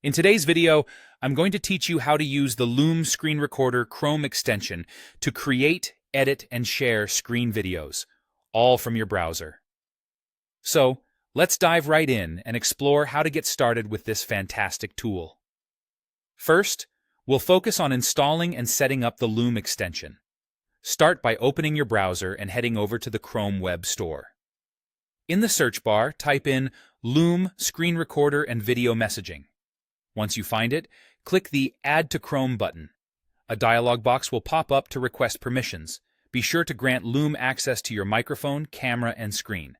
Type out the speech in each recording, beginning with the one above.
In today's video, I'm going to teach you how to use the Loom Screen Recorder Chrome extension to create, edit, and share screen videos, all from your browser. So, let's dive right in and explore how to get started with this fantastic tool. First, we'll focus on installing and setting up the Loom extension. Start by opening your browser and heading over to the Chrome Web Store. In the search bar, type in Loom Screen Recorder and Video Messaging. Once you find it, click the Add to Chrome button. A dialog box will pop up to request permissions. Be sure to grant Loom access to your microphone, camera, and screen.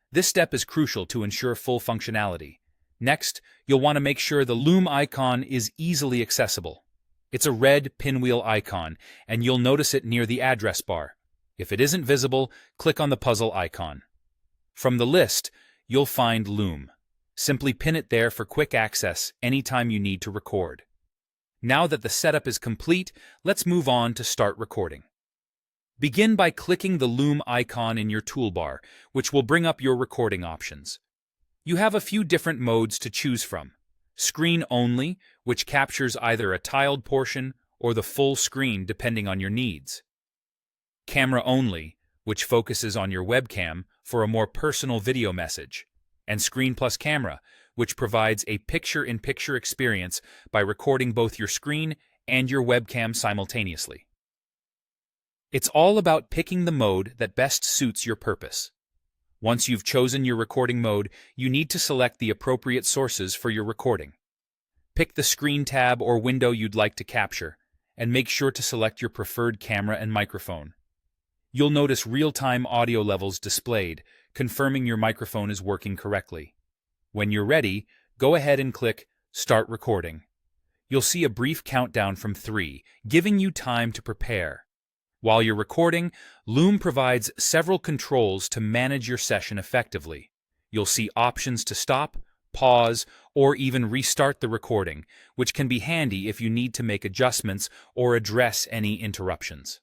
This step is crucial to ensure full functionality. Next, you'll want to make sure the Loom icon is easily accessible. It's a red pinwheel icon, and you'll notice it near the address bar. If it isn't visible, click on the puzzle icon. From the list, you'll find Loom. Simply pin it there for quick access anytime you need to record. Now that the setup is complete, let's move on to start recording. Begin by clicking the Loom icon in your toolbar, which will bring up your recording options. You have a few different modes to choose from. Screen only, which captures either a tiled portion or the full screen depending on your needs. Camera only, which focuses on your webcam for a more personal video message. And Screen plus Camera, which provides a picture-in-picture experience by recording both your screen and your webcam simultaneously. It's all about picking the mode that best suits your purpose. Once you've chosen your recording mode, you need to select the appropriate sources for your recording. Pick the screen tab or window you'd like to capture, and make sure to select your preferred camera and microphone. You'll notice real-time audio levels displayed, confirming your microphone is working correctly. When you're ready, go ahead and click Start Recording. You'll see a brief countdown from 3, giving you time to prepare. While you're recording, Loom provides several controls to manage your session effectively. You'll see options to stop, pause, or even restart the recording, which can be handy if you need to make adjustments or address any interruptions.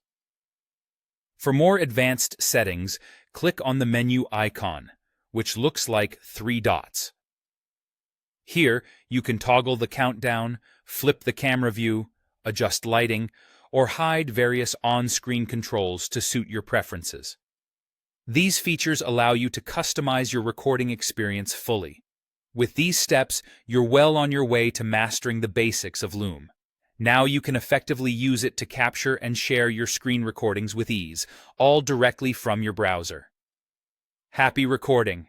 For more advanced settings, click on the menu icon, which looks like 3 dots. Here, you can toggle the countdown, flip the camera view, adjust lighting, or hide various on-screen controls to suit your preferences. These features allow you to customize your recording experience fully. With these steps, you're well on your way to mastering the basics of Loom. Now you can effectively use it to capture and share your screen recordings with ease, all directly from your browser. Happy recording!